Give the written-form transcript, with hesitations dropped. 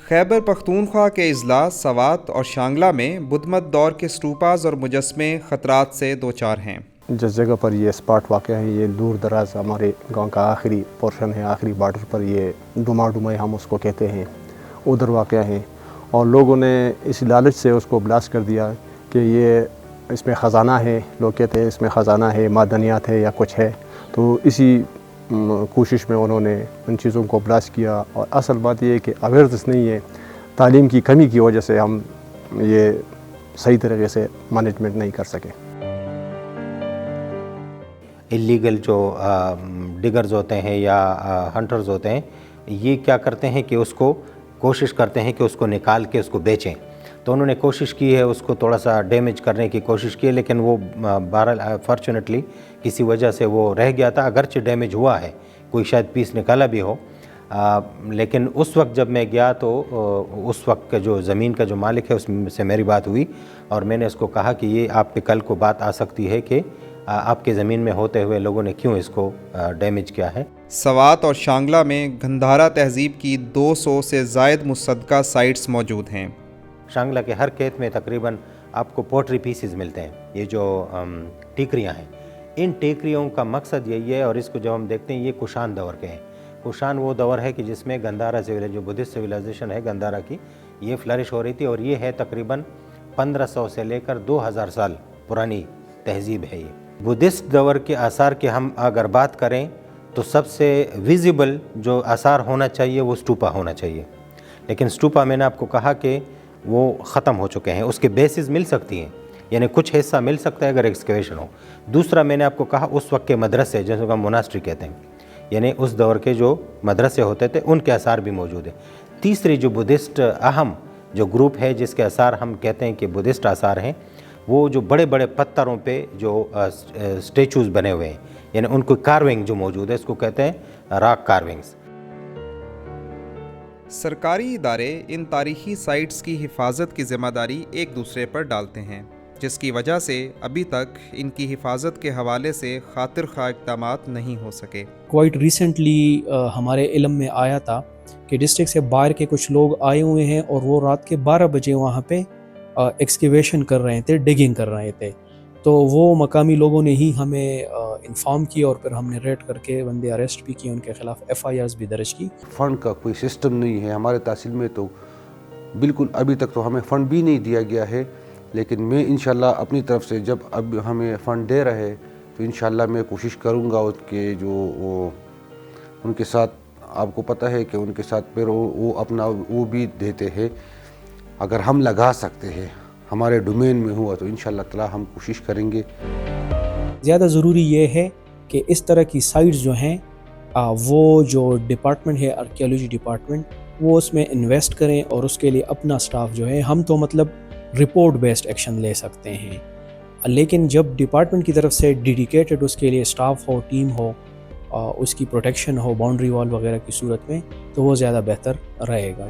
خیبر پختونخوا کے اضلاع سوات اور شانگلہ میں بدھ مت دور کے اسٹوپاز اور مجسمے خطرات سے دوچار ہیں۔ جس جگہ پر یہ اسپاٹ واقع ہے یہ دور دراز ہمارے گاؤں کا آخری پورشن ہے، آخری بارڈر پر یہ ڈوما ڈومائی ہم اس کو کہتے ہیں، ادھر واقع ہے، اور لوگوں نے اس لالچ سے اس کو بلاسٹ کر دیا کہ یہ اس میں خزانہ ہے، لوگ کہتے ہیں اس میں خزانہ ہے، معدنیات ہے یا کچھ ہے، تو اسی کوشش میں انہوں نے ان چیزوں کو بلاسٹ کیا۔ اور اصل بات یہ ہے کہ اویئرنیس نہیں ہے، تعلیم کی کمی کی وجہ سے ہم یہ صحیح طریقے سے مینجمنٹ نہیں کر سکے۔ اللیگل جو ڈگرز ہوتے ہیں یا ہنٹرز ہوتے ہیں، یہ کیا کرتے ہیں کہ اس کو کوشش کرتے ہیں کہ اس کو نکال کے اس کو بیچیں، تو انہوں نے کوشش کی ہے اس کو تھوڑا سا ڈیمیج کرنے کی کوشش کی ہے، لیکن وہ بہرحال فارچونیٹلی کسی وجہ سے وہ رہ گیا تھا، اگرچہ ڈیمیج ہوا ہے، کوئی شاید پیس نکالا بھی ہو، لیکن اس وقت جب میں گیا تو اس وقت کا جو زمین کا جو مالک ہے اس سے میری بات ہوئی، اور میں نے اس کو کہا کہ یہ آپ پہ کل کو بات آ سکتی ہے کہ آپ کے زمین میں ہوتے ہوئے لوگوں نے کیوں اس کو ڈیمیج کیا ہے۔ سوات اور شانگلہ میں گندھارا تہذیب کی 200 سے زائد مصدقہ سائٹس موجود ہیں۔ شانگلہ کے ہر کھیت میں تقریباً آپ کو پوٹری پیسز ملتے ہیں، یہ جو ٹیکریاں ہیں، ان ٹیکریوں کا مقصد یہی ہے، اور اس کو جب ہم دیکھتے ہیں یہ کشان دور کے ہیں۔ کشان وہ دور ہے کہ جس میں گندھارا جو بدھسٹ سویلائزیشن ہے گندھارا کی، یہ فلرش ہو رہی تھی، اور یہ ہے تقریباً 1500 سے لے کر 2000 سال پرانی تہذیب ہے۔ یہ بدھسٹ دور کے آثار کی ہم اگر بات کریں تو سب سے ویزیبل جو آثار ہونا چاہیے وہ اسٹوپا ہونا چاہیے، لیکن اسٹوپا میں نے آپ کو کہا کہ وہ ختم ہو چکے ہیں، اس کے بیسز مل سکتی ہیں، یعنی کچھ حصہ مل سکتا ہے اگر ایکسکیویشن ہو۔ دوسرا میں نے آپ کو کہا اس وقت کے مدرسے جیسے کہ ہم موناسٹری کہتے ہیں، یعنی اس دور کے جو مدرسے ہوتے تھے ان کے آثار بھی موجود ہیں۔ تیسری جو بدھسٹ اہم جو گروپ ہے جس کے آثار ہم کہتے ہیں کہ بدھسٹ آثار ہیں، وہ جو بڑے بڑے پتھروں پہ جو اسٹیچوز بنے ہوئے ہیں، یعنی ان کو کارونگ جو موجود ہے اس کو کہتے ہیں راک کارونگز۔ سرکاری ادارے ان تاریخی سائٹس کی حفاظت کی ذمہ داری ایک دوسرے پر ڈالتے ہیں، جس کی وجہ سے ابھی تک ان کی حفاظت کے حوالے سے خاطر خواہ اقدامات نہیں ہو سکے۔ کوائٹ ریسنٹلی ہمارے علم میں آیا تھا کہ ڈسٹرکٹ سے باہر کے کچھ لوگ آئے ہوئے ہیں اور وہ رات کے 12 بجے وہاں پہ ایکسکیویشن کر رہے تھے، ڈگنگ کر رہے تھے، تو وہ مقامی لوگوں نے ہی ہمیں انفارم کیا، اور پھر ہم نے ریڈ کر کے بندے اریسٹ بھی کیے، ان کے خلاف FIRs بھی درج کی۔ فنڈ کا کوئی سسٹم نہیں ہے ہمارے تحصیل میں، تو بالکل ابھی تک تو ہمیں فنڈ بھی نہیں دیا گیا ہے، لیکن میں انشاءاللہ اپنی طرف سے جب اب ہمیں فنڈ دے رہے تو انشاءاللہ میں کوشش کروں گا ان کے ساتھ، آپ کو پتہ ہے کہ ان کے ساتھ پھر وہ اپنا وہ بھی دیتے ہیں، اگر ہم لگا سکتے ہیں ہمارے ڈومین میں ہوا تو انشاءاللہ تعالی ہم کوشش کریں گے۔ زیادہ ضروری یہ ہے کہ اس طرح کی سائٹس جو ہیں وہ جو ڈپارٹمنٹ ہے آرکیالوجی ڈپارٹمنٹ، وہ اس میں انویسٹ کریں، اور اس کے لیے اپنا سٹاف جو ہے، ہم تو مطلب رپورٹ بیسڈ ایکشن لے سکتے ہیں، لیکن جب ڈپارٹمنٹ کی طرف سے ڈیڈیکیٹڈ اس کے لیے سٹاف ہو، ٹیم ہو، اس کی پروٹیکشن ہو باؤنڈری وال وغیرہ کی صورت میں، تو وہ زیادہ بہتر رہے گا۔